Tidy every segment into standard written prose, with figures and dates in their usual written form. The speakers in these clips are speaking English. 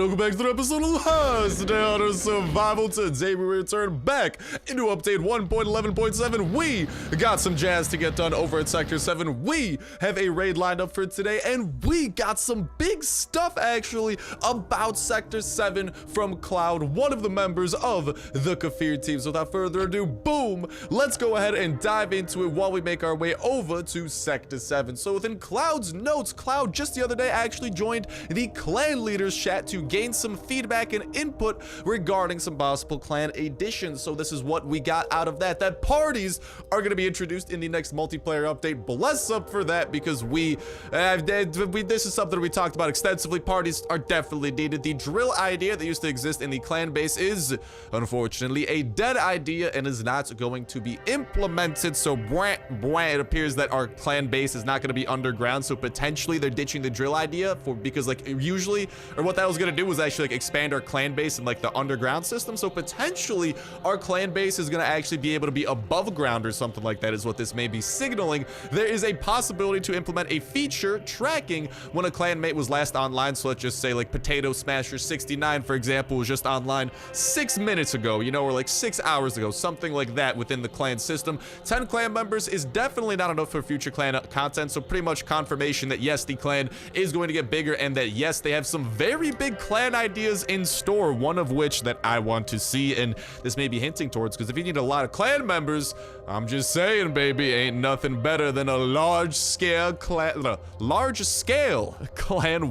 welcome back to the episode of Last Day on Survival. Today we return back into update 1.11.7. We got some jazz to get done over at Sector 7. We have a raid lined up for today, and we got some big stuff actually about Sector 7 from Cloud, one of the members of the Kafir team. So without further ado, boom, let's go ahead and dive into it while we make our way over to Sector 7. So within Cloud's notes, Cloud just the other day actually joined the clan leaders chat to gain some feedback and input regarding some possible clan additions. So this is what we got out of that parties are going to be introduced in the next multiplayer update. Bless up for that, because this is something we talked about extensively. Parties are definitely needed. The drill idea that used to exist in the clan base is unfortunately a dead idea and is not going to be implemented. So it appears that our clan base is not going to be underground, so potentially they're ditching the drill idea because like usually, or what that was going to do was actually like expand our clan base in like the underground system. So potentially our clan base is going to actually be able to be above ground or something like that, is what this may be signaling. There is a possibility to implement a feature tracking when a clanmate was last online. So let's just say like Potato Smasher 69, for example, was just online 6 minutes ago, you know, or like 6 hours ago, something like that within the clan system. 10 clan members is definitely not enough for future clan content. So pretty much confirmation that yes, the clan is going to get bigger, and that yes, they have some very big clan ideas in store, one of which that I want to see, and this may be hinting towards, because if you need a lot of clan members, I'm just saying, baby, ain't nothing better than a large scale clan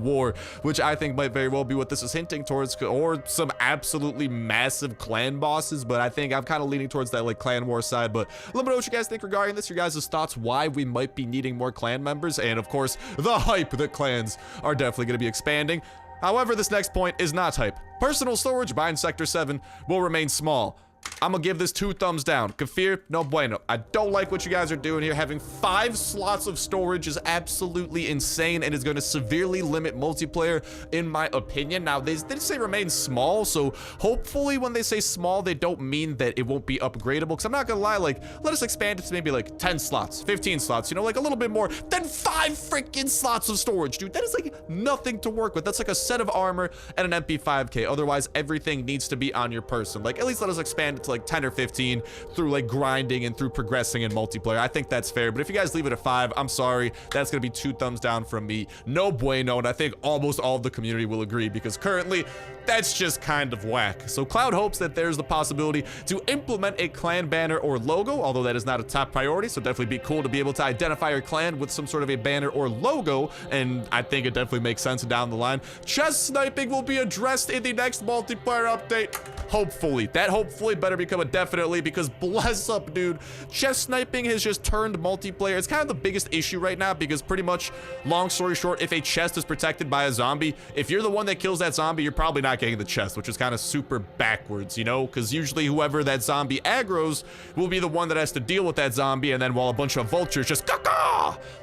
war, which I think might very well be what this is hinting towards, or some absolutely massive clan bosses. But I think I'm kind of leaning towards that like clan war side. But let me know what you guys think regarding this, your guys' thoughts, why we might be needing more clan members, and of course the hype that clans are definitely going to be expanding. However, this next point is not hype. Personal storage behind Sector 7 will remain small. I'm gonna give this 2 thumbs down. Kafir, no bueno. I don't like what you guys are doing here. Having 5 slots of storage is absolutely insane and is going to severely limit multiplayer, in my opinion. Now, they did say remain small, so hopefully when they say small, they don't mean that it won't be upgradable. Because I'm not gonna lie, like, let us expand it to maybe like 10 slots, 15 slots, you know, like a little bit more than 5 freaking slots of storage, dude. That is like nothing to work with. That's like a set of armor and an MP5K. Otherwise, everything needs to be on your person. Like, at least let us expand it to like 10 or 15 through like grinding and through progressing in multiplayer. I think that's fair. But if you guys leave it at 5, I'm sorry, that's gonna be 2 thumbs down from me. No bueno. And I think almost all of the community will agree, because currently that's just kind of whack. So Cloud hopes that there's the possibility to implement a clan banner or logo, although that is not a top priority. So definitely be cool to be able to identify your clan with some sort of a banner or logo, and I think it definitely makes sense down the line. Chest sniping will be addressed in the next multiplayer update. Hopefully. That hopefully better become a definitely, because bless up, dude. Chest sniping has just turned multiplayer. It's kind of the biggest issue right now, because pretty much, long story short, if a chest is protected by a zombie, if you're the one that kills that zombie, you're probably not getting the chest, which is kind of super backwards, you know, because usually whoever that zombie aggroes will be the one that has to deal with that zombie, and then while a bunch of vultures just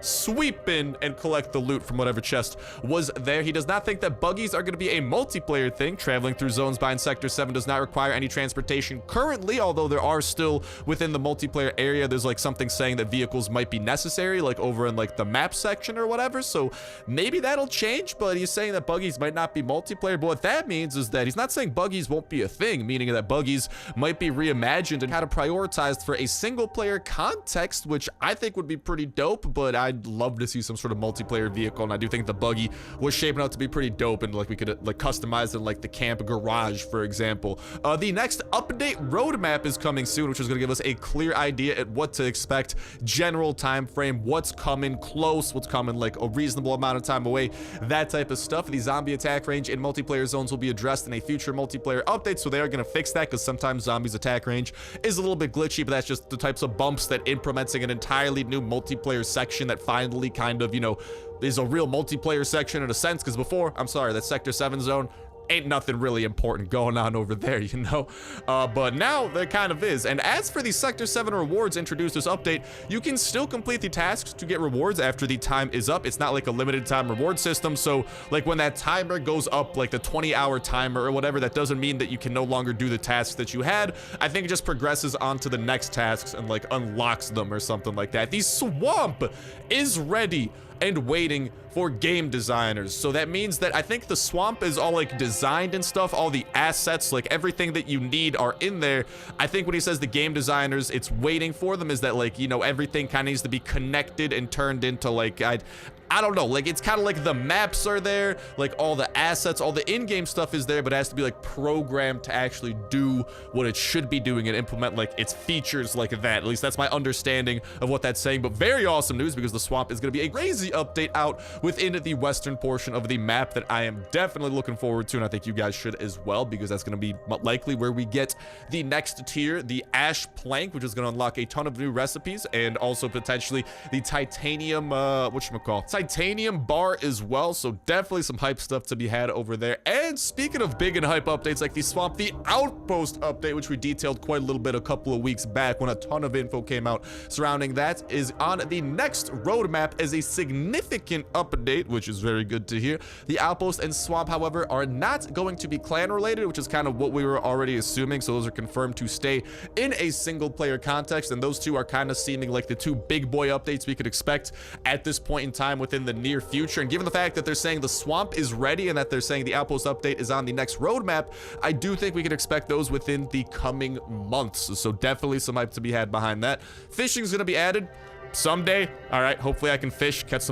sweep in and collect the loot from whatever chest was there. He does not think that buggies are going to be a multiplayer thing. Traveling through zones behind Sector 7 does not require any transportation currently, although there are still within the multiplayer area, there's like something saying that vehicles might be necessary, like over in like the map section or whatever. So maybe that'll change, but he's saying that buggies might not be multiplayer. But what that means is that he's not saying buggies won't be a thing, meaning that buggies might be reimagined and kind of prioritized for a single player context, which I think would be pretty dope. But I'd love to see some sort of multiplayer vehicle, and I do think the buggy was shaping out to be pretty dope, and like we could like customize it in like the camp garage, for example. The next update roadmap is coming soon, which is going to give us a clear idea at what to expect, general time frame, what's coming close, what's coming like a reasonable amount of time away, that type of stuff. The zombie attack range in multiplayer zones will be addressed in a future multiplayer update, so they are going to fix that, because sometimes zombies attack range is a little bit glitchy, but that's just the types of bumps that implementing an entirely new multiplayer section that finally kind of, you know, is a real multiplayer section in a sense, because before, I'm sorry, that Sector 7 zone ain't nothing really important going on over there, you know. But now there kind of is. And as for the Sector 7 rewards introduced this update, you can still complete the tasks to get rewards after the time is up. It's not like a limited time reward system. So like when that timer goes up, like the 20-hour timer or whatever, that doesn't mean that you can no longer do the tasks that you had. I think it just progresses on to the next tasks and like unlocks them or something like that. The swamp is ready and waiting for game designers. So that means that I think the swamp is all like designed and stuff, all the assets, like everything that you need are in there. I think when he says the game designers, it's waiting for them, is that like, you know, everything kind of needs to be connected and turned into like, I don't know, like it's kind of like the maps are there, like all the assets, all the in-game stuff is there, but it has to be like programmed to actually do what it should be doing and implement like its features like that. At least that's my understanding of what that's saying. But very awesome news, because the swamp is going to be a crazy update out within the western portion of the map that I am definitely looking forward to, and I think you guys should as well, because that's going to be likely where we get the next tier, the ash plank, which is going to unlock a ton of new recipes, and also potentially the titanium titanium bar as well. So definitely some hype stuff to be had over there. And speaking of big and hype updates like the swamp, the outpost update, which we detailed quite a little bit a couple of weeks back when a ton of info came out surrounding that, is on the next roadmap as a significant update, which is very good to hear. The outpost and swamp, however, are not going to be clan related, which is kind of what we were already assuming. So those are confirmed to stay in a single player context, and those two are kind of seeming like the two big boy updates we could expect at this point in time within the near future. And given the fact that they're saying the swamp is ready and that they're saying the outpost update is on the next roadmap, I do think we can expect those within the coming months. So definitely some hype to be had behind that. Fishing is going to be added someday. All right, hopefully I can fish, catch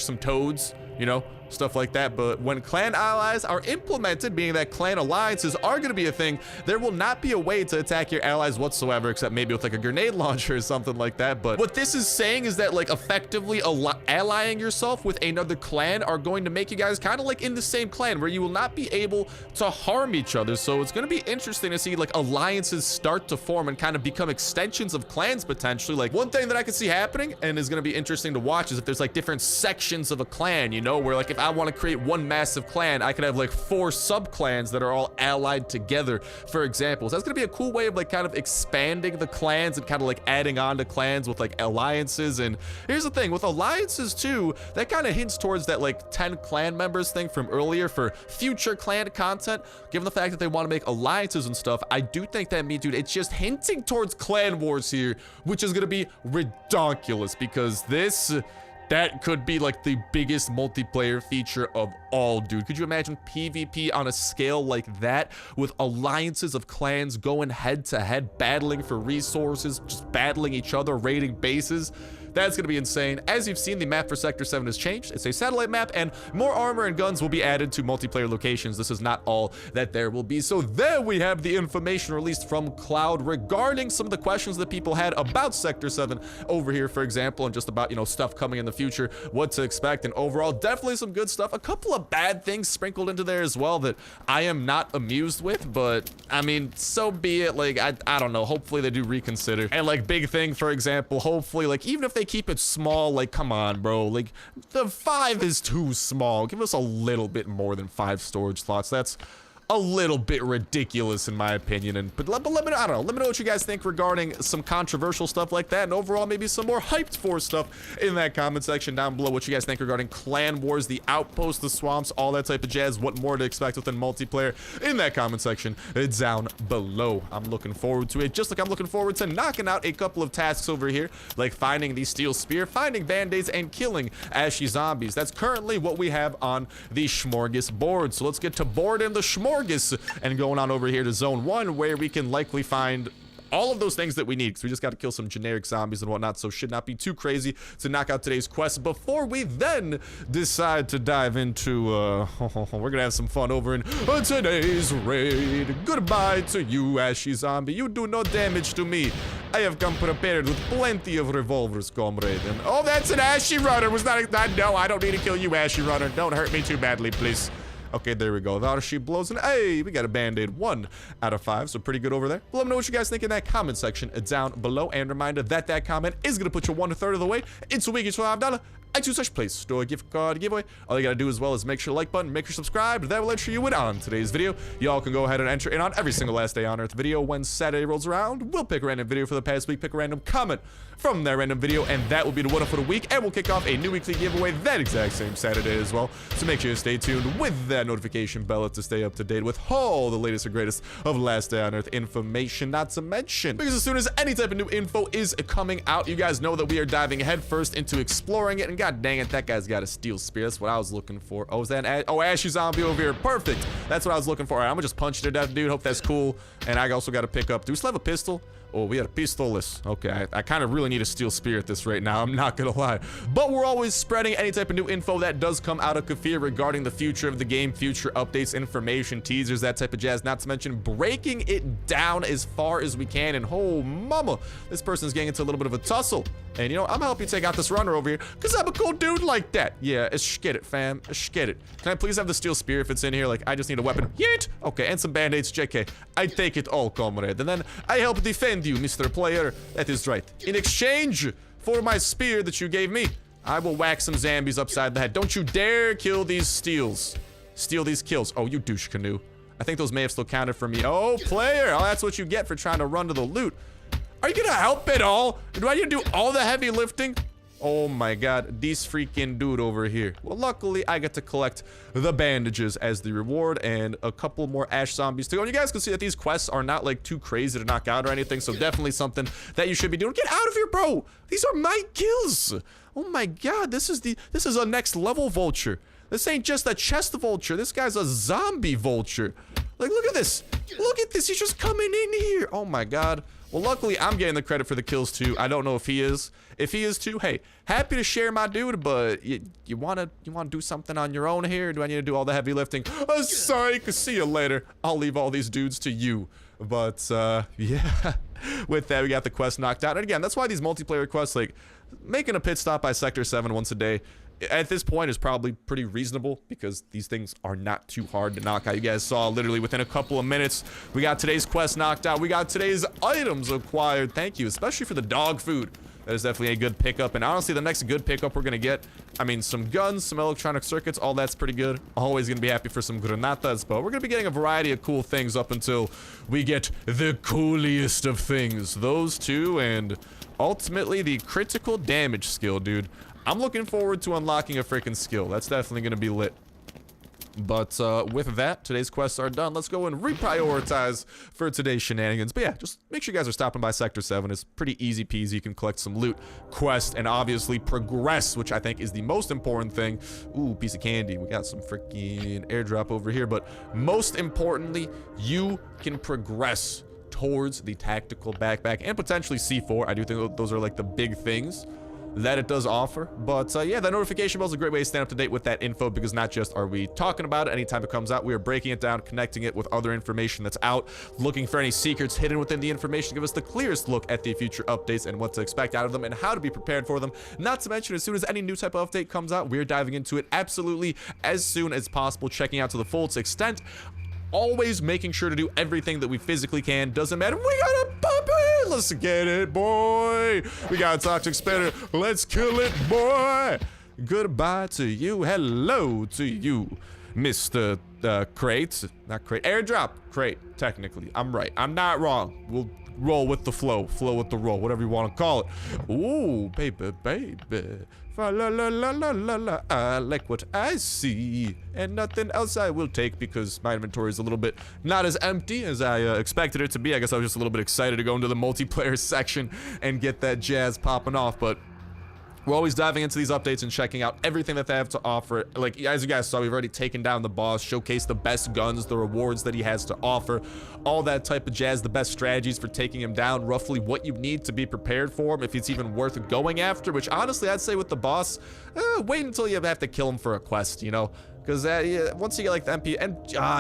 some toads, you know, stuff like that. But when clan allies are implemented, meaning that clan alliances are going to be a thing, there will not be a way to attack your allies whatsoever, except maybe with like a grenade launcher or something like that. But what this is saying is that like effectively allying yourself with another clan are going to make you guys kind of like in the same clan, where you will not be able to harm each other. So it's going to be interesting to see like alliances start to form and kind of become extensions of clans potentially. Like one thing that I could see happening and is going to be interesting to watch is if there's like different sections of a clan, you know, where like if I want to create one massive clan, I could have like 4 sub clans that are all allied together, for example. So that's gonna be a cool way of like kind of expanding the clans and kind of like adding on to clans with like alliances. And here's the thing with alliances too, that kind of hints towards that like 10 clan members thing from earlier for future clan content. Given the fact that they want to make alliances and stuff, I do think that means, dude, it's just hinting towards clan wars here, which is gonna be ridiculous, because that could be like the biggest multiplayer feature of all, dude. Could you imagine PvP on a scale like that, with alliances of clans going head to head, battling for resources, just battling each other, raiding bases? That's going to be insane. As you've seen, the map for Sector 7 has changed. It's a satellite map, and more armor and guns will be added to multiplayer locations. This is not all that there will be. So there we have the information released from Cloud regarding some of the questions that people had about Sector 7 over here, for example, and just about, you know, stuff coming in the future, what to expect, and overall, definitely some good stuff. A couple of bad things sprinkled into there as well that I am not amused with, but I mean, so be it. Like, I don't know. Hopefully they do reconsider. And like big thing, for example, hopefully, like even if they keep it small, like come on bro, like the 5 is too small. Give us a little bit more than 5 storage slots. That's a little bit ridiculous in my opinion. But let me know, I don't know, let me know what you guys think regarding some controversial stuff like that, and overall maybe some more hyped for stuff in that comment section down below. What you guys think regarding clan wars, the outpost, the swamps, all that type of jazz, what more to expect within multiplayer in that comment section down below. I'm looking forward to it, just like I'm looking forward to knocking out a couple of tasks over here, like finding the steel spear, finding band-aids, and killing ashy zombies. That's currently what we have on the smorgasbord. So let's get to board in the smorgasbord and going on over here to zone 1, where we can likely find all of those things that we need, because we just got to kill some generic zombies and whatnot, so should not be too crazy to knock out today's quest before we then decide to dive into we're gonna have some fun over in today's raid. Goodbye to you, ashy zombie. You do no damage to me. I have come prepared with plenty of revolvers, comrade. And oh, that's an ashy runner. Was not no, I don't need to kill you, ashy runner. Don't hurt me too badly, please. Okay, there we go. There she blows, and hey, we got a band-aid 1 out of 5, so pretty good over there. But let me know what you guys think in that comment section down below, and reminder that that comment is gonna put you 1/3 of the way into a weekly $5 iTunes such place store gift card giveaway. All you gotta do as well is make sure to like button, make sure subscribe. That will ensure you win on today's video. Y'all can go ahead and enter in on every single last day on Earth video. When Saturday rolls around, we'll pick a random video for the past week, pick a random comment from that random video, and that will be the winner for the week. And we'll kick off a new weekly giveaway that exact same Saturday as well. So make sure you stay tuned with that notification bell to stay up to date with all the latest and greatest of Last Day on Earth information. Not to mention, because as soon as any type of new info is coming out, you guys know that we are diving headfirst into exploring it. And God dang it, that guy's got a steel spear. That's what I was looking for. Oh, is that an ashy zombie over here? Perfect. That's what I was looking for. All right, I'm gonna just punch you to death, dude. Hope that's cool. And I also got to pick up. Do we still have a pistol? Oh, we had a pistolis. Okay, I kind of really need a steel spear at this right now. I'm not gonna lie. But we're always spreading any type of new info that does come out of Kafir regarding the future of the game, future updates, information, teasers, that type of jazz. Not to mention breaking it down as far as we can. And oh, mama, this person's getting into a little bit of a tussle. And you know, I'm gonna help you take out this runner over here, because I'm a cool dude like that. Yeah, get it, fam. Get it. Can I please have the steel spear if it's in here? Like, I just need a weapon. Yeet! Okay, and some band-aids, JK. I take it all, comrade. And then I help defend you, Mr. Player. That is right. In exchange for my spear that you gave me, I will whack some zombies upside the head. Don't you dare kill these steals. Steal these kills. Oh, you douche canoe. I think those may have still counted for me. Oh, player. Oh, that's what you get for trying to run to the loot. Are you gonna help at all? Do I need to do all the heavy lifting? Oh my god, this freaking dude over here. Well, luckily, I get to collect the bandages as the reward and a couple more ash zombies to go. And you guys can see that these quests are not like too crazy to knock out or anything, so definitely something that you should be doing. Get out of here, bro! These are my kills! Oh my god, this is a next level vulture. This ain't just a chest vulture. This guy's a zombie vulture. Like, look at this. Look at this. He's just coming in here. Oh my god. Well, luckily, I'm getting the credit for the kills, too. I don't know if he is. If he is, too, hey, happy to share my dude, but you wanna do something on your own here? Or do I need to do all the heavy lifting? Oh, psych. See you later. I'll leave all these dudes to you. But, yeah. With that, we got the quest knocked out. And again, that's why these multiplayer quests, like, making a pit stop by Sector 7 once a day, at this point is probably pretty reasonable, because these things are not too hard to knock out. You guys saw literally within a couple of minutes, we got today's quest knocked out. We got today's items acquired. Thank you, especially for the dog food. That is definitely a good pickup. And honestly, the next good pickup we're going to get, I mean, some guns, some electronic circuits, all that's pretty good. Always going to be happy for some granatas, but we're going to be getting a variety of cool things up until we get the coolest of things. Those two, and ultimately the critical damage skill, dude. I'm looking forward to unlocking a freaking skill. That's definitely going to be lit. But with that, today's quests are done. Let's go and reprioritize for today's shenanigans. But yeah, just make sure you guys are stopping by Sector 7. It's pretty easy peasy. You can collect some loot, quest, and obviously progress, which I think is the most important thing. Ooh, piece of candy. We got some freaking airdrop over here. But most importantly, you can progress towards the tactical backpack and potentially C4. I do think those are like the big things that it does offer. But yeah, that notification bell is a great way to stay up to date with that info, because not just are we talking about it anytime it comes out, we are breaking it down, connecting it with other information that's out, looking for any secrets hidden within the information to give us the clearest look at the future updates and what to expect out of them and how to be prepared for them. Not to mention, as soon as any new type of update comes out, we're diving into it absolutely as soon as possible, checking out to the fullest extent. Always making sure to do everything that we physically can. Doesn't matter. We got a puppy. Let's get it, boy. We got a toxic spitter. Let's kill it, boy. Goodbye to you. Hello to you, Mr. Crate. Not Crate. Airdrop. Crate, technically. I'm right. I'm not wrong. We'll roll with the flow. Flow with the roll. Whatever you want to call it. Ooh, baby, baby. La la la la la la, I like what I see, and nothing else I will take, because my inventory is a little bit not as empty as I expected it to be. I guess I was just a little bit excited to go into the multiplayer section and get that jazz popping off, but we're always diving into these updates and checking out everything that they have to offer. Like, as you guys saw, we've already taken down the boss, showcased the best guns, the rewards that he has to offer, all that type of jazz, the best strategies for taking him down, roughly what you need to be prepared for him, if it's even worth going after, which honestly, I'd say with the boss, wait until you have to kill him for a quest, you know? Because yeah, once you get like the MP, and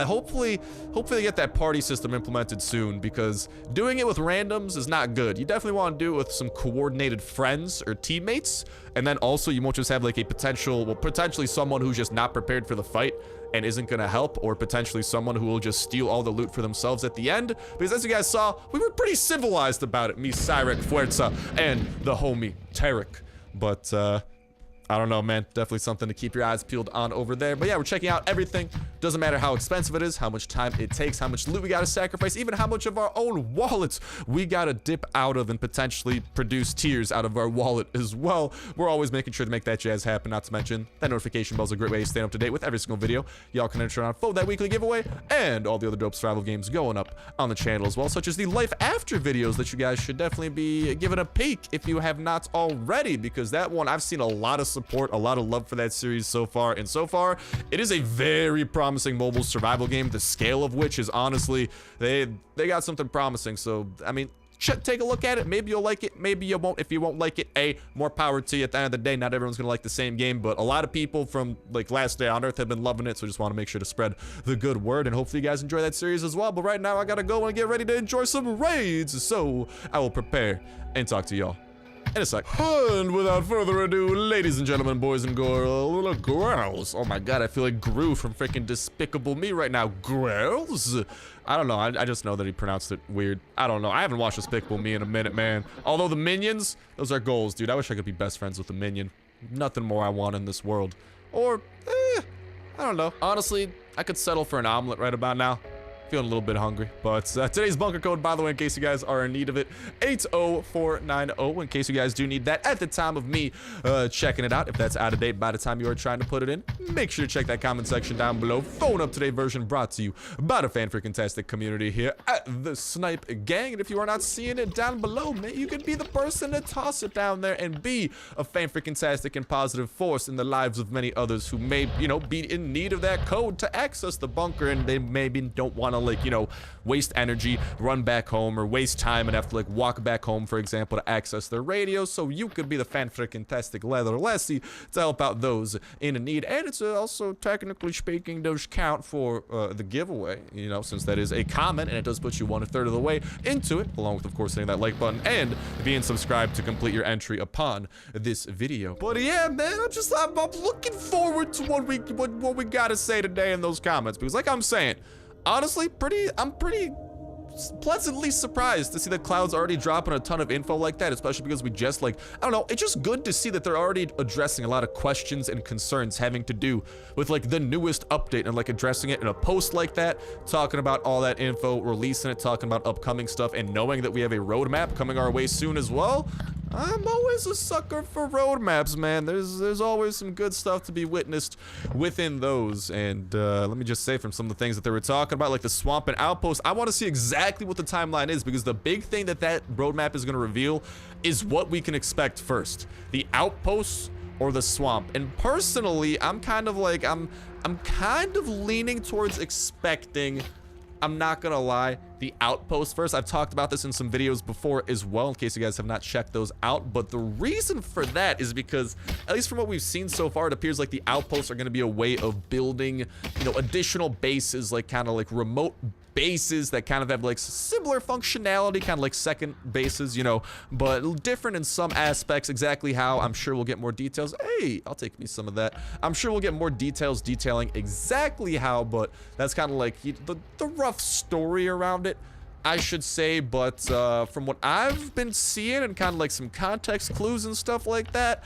hopefully they get that party system implemented soon, because doing it with randoms is not good. You definitely want to do it with some coordinated friends or teammates, and then also you won't just have like a potentially someone who's just not prepared for the fight and isn't gonna help, or potentially someone who will just steal all the loot for themselves at the end. Because as you guys saw, we were pretty civilized about it, me, Cyrek, Fuerza, and the homie Tarek. But I don't know, man. Definitely something to keep your eyes peeled on over there. But yeah, we're checking out everything Doesn't matter how expensive it is, how much time it takes, how much loot we gotta sacrifice, even how much of our own wallets we gotta dip out of and potentially produce tears out of our wallet as well. We're always making sure to make that jazz happen, not to mention that notification bell is a great way to stay up to date with every single video. Y'all can enter on for that weekly giveaway and all the other dope survival games going up on the channel as well, such as the life after videos that you guys should definitely be giving a peek if you have not already, because that one, I've seen a lot of support, a lot of love for that series so far, and so far it is a very promising mobile survival game, the scale of which is honestly, they got something promising. So I mean, take a look at it. Maybe you'll like it, maybe you won't. If you won't like it, more power to you. At the end of the day, not everyone's gonna like the same game, but a lot of people from like Last Day on Earth have been loving it, so just want to make sure to spread the good word, and hopefully you guys enjoy that series as well. But right now I gotta go and get ready to enjoy some raids, so I will prepare and talk to y'all in a sec. And without further ado, ladies and gentlemen, boys and girls, oh my god, I feel like Gru from freaking Despicable Me right now. Girls? I don't know, I just know that he pronounced it weird. I don't know, I haven't watched Despicable Me in a minute, man. Although the minions, those are goals, dude. I wish I could be best friends with a minion. Nothing more I want in this world. Or, I don't know. Honestly, I could settle for an omelet right about now. Feeling a little bit hungry, but today's bunker code, by the way, in case you guys are in need of it, 80490, in case you guys do need that at the time of me checking it out. If that's out of date by the time you are trying to put it in, make sure to check that comment section down below. Phone up today version brought to you by the fan-freaking-tastic community here at the Snipe Gang. And if you are not seeing it down below, man, you could be the person to toss it down there and be a fan-freaking-tastic and positive force in the lives of many others who may, you know, be in need of that code to access the bunker, and they maybe don't want to, like, you know, waste energy, run back home, or waste time and have to like walk back home, for example, to access their radio. So you could be the fan-freaking-tastic leather lassie to help out those in need. And it's also, technically speaking, does count for the giveaway, you know, since that is a comment and it does put you 1/3 of the way into it, along with, of course, hitting that like button and being subscribed to complete your entry upon this video. But yeah, man, I'm looking forward to what we gotta say today in those comments, because like I'm saying, honestly, I'm pretty pleasantly surprised to see that Cloud's already dropping a ton of info like that, especially because we just, like, I don't know, it's just good to see that they're already addressing a lot of questions and concerns having to do with like the newest update and like addressing it in a post like that, talking about all that info, releasing it, talking about upcoming stuff, and knowing that we have a roadmap coming our way soon as well. I'm always a sucker for roadmaps, man. There's always some good stuff to be witnessed within those. And let me just say, from some of the things that they were talking about, like the swamp and outpost, I want to see exactly what the timeline is, because the big thing that roadmap is going to reveal is what we can expect first, the outposts or the swamp. And personally, I'm kind of leaning towards expecting, I'm not gonna lie, the outpost first. I've talked about this in some videos before as well, in case you guys have not checked those out. But the reason for that is because, at least from what we've seen so far, it appears like the outposts are gonna be a way of building, you know, additional bases, like kind of like remote bases that kind of have like similar functionality, kind of like second bases, you know, but different in some aspects. Exactly how, I'm sure we'll get more details. Hey, I'll take me some of that. I'm sure we'll get more details detailing exactly how, but that's kind of like the rough story around it, I should say. But from what I've been seeing and kind of like some context clues and stuff like that,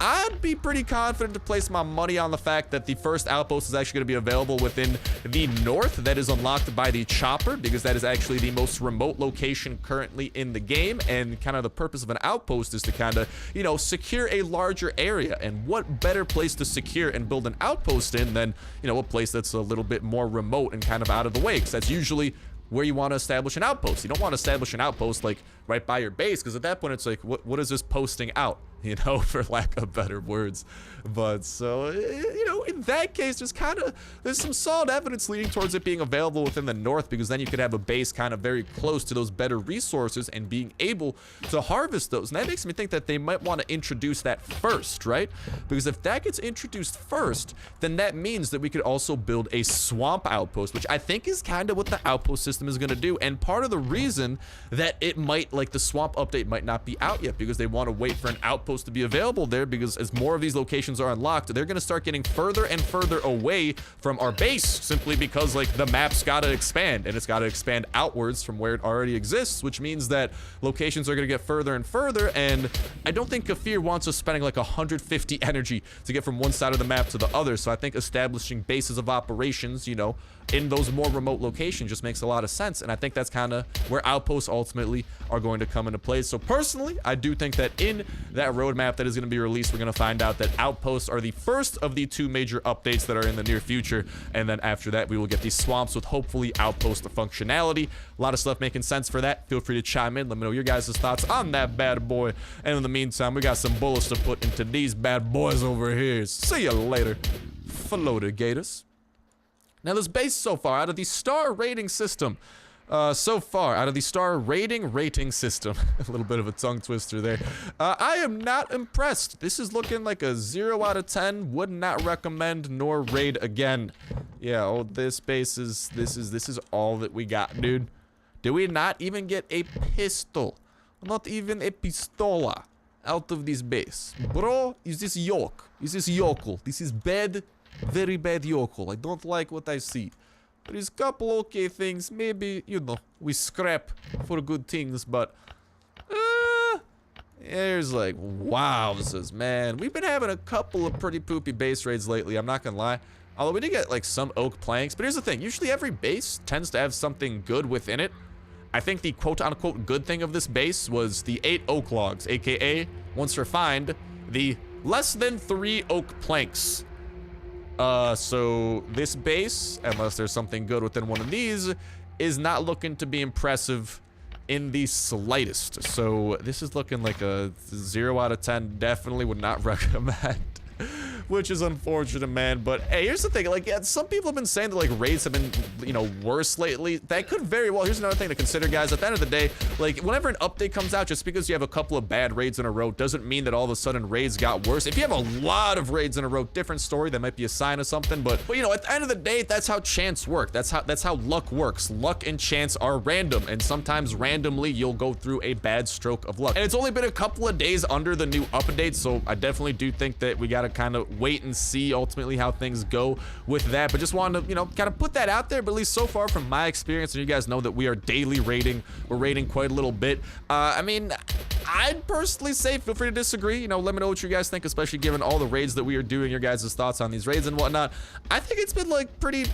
I'd be pretty confident to place my money on the fact that the first outpost is actually going to be available within the north. That is unlocked by the chopper, because that is actually the most remote location currently in the game. And kind of the purpose of an outpost is to kind of, you know, secure a larger area. And what better place to secure and build an outpost in than, you know, a place that's a little bit more remote and kind of out of the way, because that's usually where you want to establish an outpost. You don't want to establish an outpost like right by your base, because at that point it's like, what is this posting out? You know, for lack of better words. But so, you know, in that case, there's some solid evidence leading towards it being available within the north, because then you could have a base kind of very close to those better resources and being able to harvest those. And that makes me think that they might want to introduce that first, right? Because if that gets introduced first, then that means that we could also build a swamp outpost, which I think is kind of what the outpost system is going to do. And part of the reason that it might, like, the swamp update might not be out yet, because they want to wait for an outpost outpost to be available there, because as more of these locations are unlocked, they're going to start getting further and further away from our base, simply because like the map's got to expand, and it's got to expand outwards from where it already exists, which means that locations are going to get further and further. And I don't think Kafir wants us spending like 150 energy to get from one side of the map to the other. So I think establishing bases of operations, you know, in those more remote locations just makes a lot of sense. And I think that's kind of where outposts ultimately are going to come into play. So personally, I do think that in that roadmap that is going to be released, we're going to find out that outposts are the first of the 2 major updates that are in the near future. And then after that, we will get these swamps with hopefully outpost functionality. A lot of stuff making sense for that. Feel free to chime in. Let me know your guys' thoughts on that bad boy. And in the meantime, we got some bullets to put into these bad boys over here. See you later, floater gators. Now, this base so far, out of the star rating system, a little bit of a tongue twister there. I am not impressed. This is looking like a 0 out of 10. Would not recommend nor raid again. Yeah, oh, this base is, this is all that we got, dude. Did we not even get a pistol? Not even a pistola out of this base. Bro, is this yoke? Is this yokel? This is bad. Very bad yokel. I don't like what I see. There's a couple okay things. Maybe, you know, we scrap for good things, but there's like wowzers, man. We've been having a couple of pretty poopy base raids lately, I'm not gonna lie. Although we did get like some oak planks, but here's the thing. Usually every base tends to have something good within it. I think the quote-unquote good thing of this base was the 8 oak logs, aka, once refined, the less than 3 oak planks. So this base, unless there's something good within one of these, is not looking to be impressive in the slightest. So this is looking like a 0 out of 10. Definitely would not recommend. Which is unfortunate, man. But hey, here's the thing. Like, yeah, some people have been saying that like raids have been, you know, worse lately. That could very well. Here's another thing to consider, guys. At the end of the day, like, whenever an update comes out, just because you have a couple of bad raids in a row doesn't mean that all of a sudden raids got worse. If you have a lot of raids in a row, different story. That might be a sign of something. But you know, at the end of the day, that's how chance works. That's how luck works. Luck and chance are random, and sometimes randomly you'll go through a bad stroke of luck. And it's only been a couple of days under the new update, so I definitely do think that we gotta kind of wait and see ultimately how things go with that. But just wanted to, you know, kind of put that out there. But at least so far from my experience, and you guys know that we are daily raiding, we're raiding quite a little bit. I mean, I'd personally say feel free to disagree. You know, let me know what you guys think, especially given all the raids that we are doing, your guys' thoughts on these raids and whatnot. I think it's been like pretty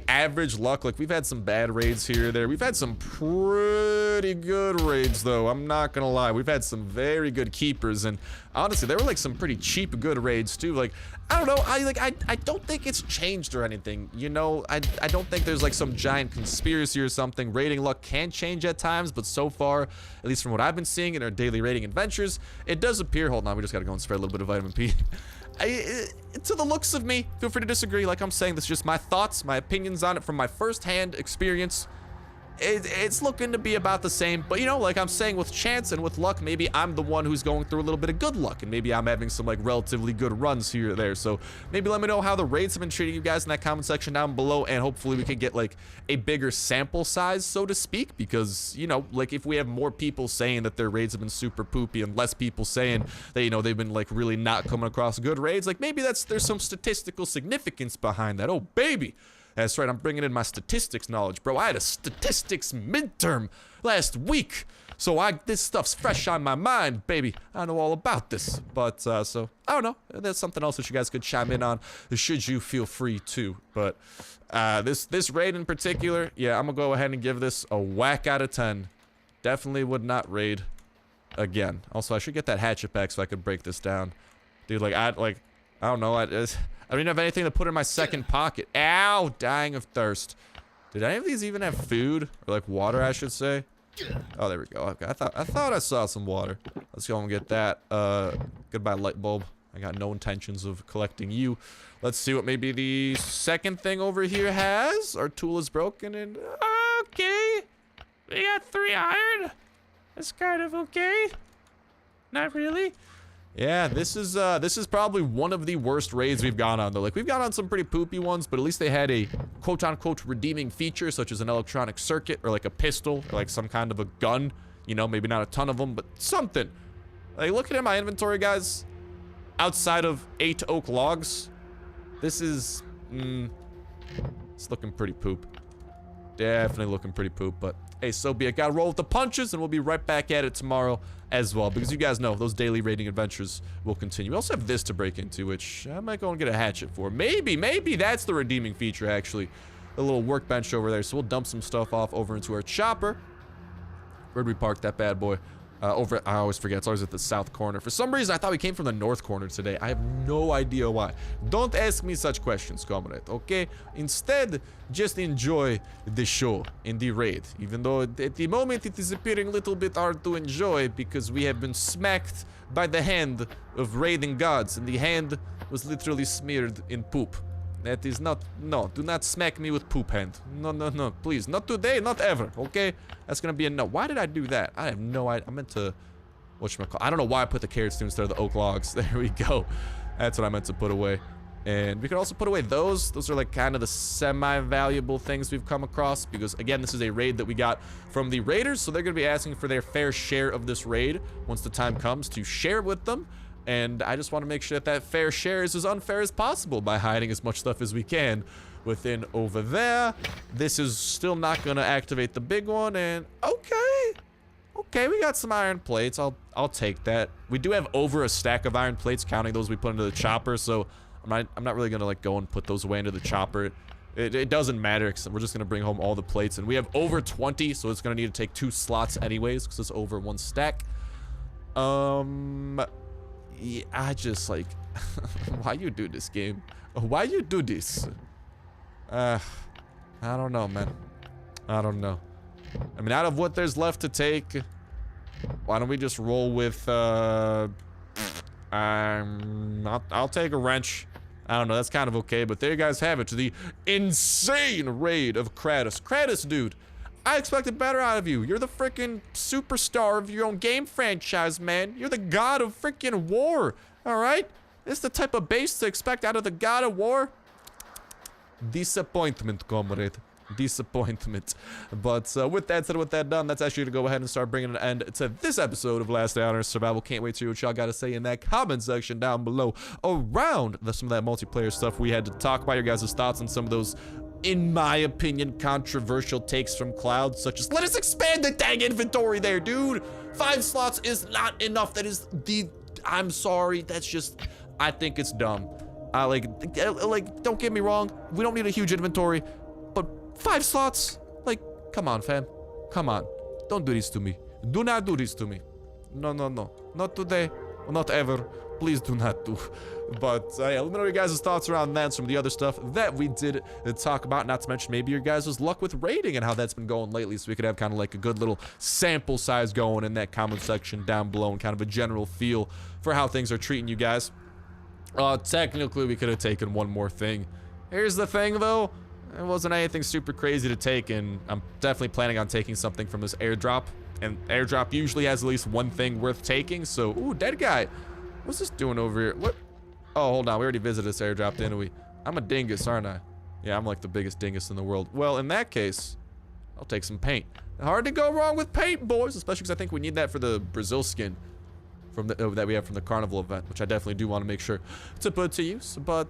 average luck. Like, we've had some bad raids here or there. We've had some pretty good raids though, I'm not gonna lie. We've had some very good keepers, and honestly there were like some pretty cheap good raids too. Like, I don't know, I don't think it's changed or anything, you know. I don't think there's like some giant conspiracy or something. Raiding luck can change at times, but so far, at least from what I've been seeing in our daily raiding adventures, it does appear, hold on, we just gotta go and spread a little bit of vitamin P. To the looks of me, feel free to disagree. Like I'm saying, this is just my thoughts, my opinions on it from my first-hand experience. It's looking to be about the same, but you know, like I'm saying, with chance and with luck, maybe I'm the one who's going through a little bit of good luck, and maybe I'm having some like relatively good runs here or there. So maybe let me know how the raids have been treating you guys in that comment section down below, and hopefully we can get like a bigger sample size, so to speak, because, you know, like if we have more people saying that their raids have been super poopy and less people saying that, you know, they've been like really not coming across good raids, like maybe there's some statistical significance behind that. Oh baby, that's right, I'm bringing in my statistics knowledge, bro. I had a statistics midterm last week, so this stuff's fresh on my mind, baby. I know all about this. But so I don't know, there's something else that you guys could chime in on, should you feel free to. But this raid in particular, yeah, I'm gonna go ahead and give this a whack out of 10. Definitely would not raid again. Also, I should get that hatchet back so I could break this down, dude. Like I don't know, I don't even have anything to put in my second pocket. Ow, dying of thirst. Did any of these even have food? Or like water, I should say. Oh, there we go. Okay, I thought I saw some water. Let's go and get that. Goodbye, light bulb. I got no intentions of collecting you. Let's see what maybe the second thing over here has. Our tool is broken and okay. We got 3 iron. That's kind of okay. Not really. Yeah, this is probably one of the worst raids we've gone on though. Like, we've gone on some pretty poopy ones, but at least they had a quote-unquote redeeming feature, such as an electronic circuit or like a pistol or like some kind of a gun. You know, maybe not a ton of them, but something. Like, looking at my inventory, guys, outside of 8 oak logs, this is, it's looking pretty poop. Definitely looking pretty poop, but hey, so be it. Gotta roll with the punches, and we'll be right back at it tomorrow as well, because you guys know those daily raiding adventures will continue. We also have this to break into, which I might go and get a hatchet for. Maybe that's the redeeming feature, actually. A little workbench over there, so we'll dump some stuff off over into our chopper. Where'd we park that bad boy? Over, I always forget, it's always at the south corner. For some reason, I thought we came from the north corner today. I have no idea why. Don't ask me such questions, comrade, okay? Instead, just enjoy the show and the raid. Even though at the moment it is appearing a little bit hard to enjoy because we have been smacked by the hand of raiding gods, and the hand was literally smeared in poop. That is not, no, do not smack me with poop hand. No, no, no, please. Not today, not ever, okay? That's gonna be a no. Why did I do that? I have no idea. I meant to, whatchamacallit, I don't know why I put the carrots to instead of the oak logs. There we go. That's what I meant to put away. And we could also put away those. Those are like kind of the semi-valuable things we've come across, because again, this is a raid that we got from the raiders, so they're gonna be asking for their fair share of this raid once the time comes to share with them. And I just want to make sure that that fair share is as unfair as possible by hiding as much stuff as we can within over there. This is still not going to activate the big one. And okay, we got some iron plates. I'll take that. We do have over a stack of iron plates, counting those we put into the chopper. So I'm not really going to like go and put those away into the chopper. It doesn't matter, because we're just going to bring home all the plates. And we have over 20, so it's going to need to take 2 slots anyways, because it's over 1 stack. Yeah, I just like, why you do this, game? Why you do this? I don't know, man. I don't know. I mean, out of what there's left to take, why don't we just roll with, I'll take a wrench. I don't know, that's kind of okay, but there you guys have it, to the insane raid of Kratos. Kratos, dude, I expected better out of you. You're the freaking superstar of your own game franchise, man. You're the god of freaking war, all right? This is the type of base to expect out of the god of war. Disappointment, comrade. Disappointment. But with that said, with that done, that's actually to go ahead and start bringing an end to this episode of Last Day on Earth Survival. Can't wait to hear what y'all got to say in that comment section down below around some of that multiplayer stuff we had to talk about. Your guys' thoughts on some of those, in my opinion, controversial takes from Cloud, such as, let us expand the dang inventory there, dude. 5 slots is not enough. That is I'm sorry, that's just, I think it's dumb. Like, don't get me wrong, we don't need a huge inventory, but 5 slots, like, come on, fam, come on, don't do this to me. Do not do this to me. No, no, no, not today, not ever. Please do not do. But yeah, let me know your guys' thoughts around that, some of the other stuff that we did talk about, not to mention maybe your guys' luck with raiding and how that's been going lately, so we could have kind of like a good little sample size going in that comment section down below, and kind of a general feel for how things are treating you guys. Technically, we could have taken one more thing. Here's the thing, though. It wasn't anything super crazy to take, and I'm definitely planning on taking something from this airdrop. And airdrop usually has at least one thing worth taking, so, ooh, dead guy. What's this doing over here? What? Oh, hold on. We already visited this airdrop, didn't we? I'm a dingus, aren't I? Yeah, I'm like the biggest dingus in the world. Well, in that case, I'll take some paint. Hard to go wrong with paint, boys, especially because I think we need that for the Brazil skin from the that we have from the carnival event, which I definitely do want to make sure to put to use. But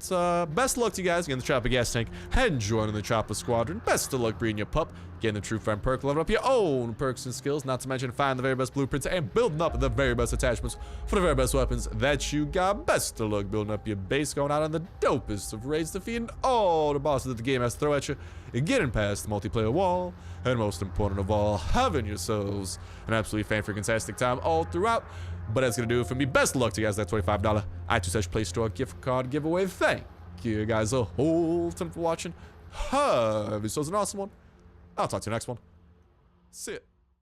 best of luck to you guys getting the Chopper gas tank and joining the Chopper squadron. Best of luck breeding your pup, getting the True Friend perk, leveling up your own perks and skills, not to mention finding the very best blueprints and building up the very best attachments for the very best weapons that you got. Best of luck building up your base, going out on the dopest of raids, defeating all the bosses that the game has to throw at you, and getting past the multiplayer wall, and most important of all, having yourselves an absolutely fan-freaking-tastic time all throughout. But that's going to do it for me. Best of luck to you guys. That $25 iTunes Play Store gift card giveaway. Thank you guys a whole ton for watching. Have yourselves an awesome one. I'll talk to you next one. See ya.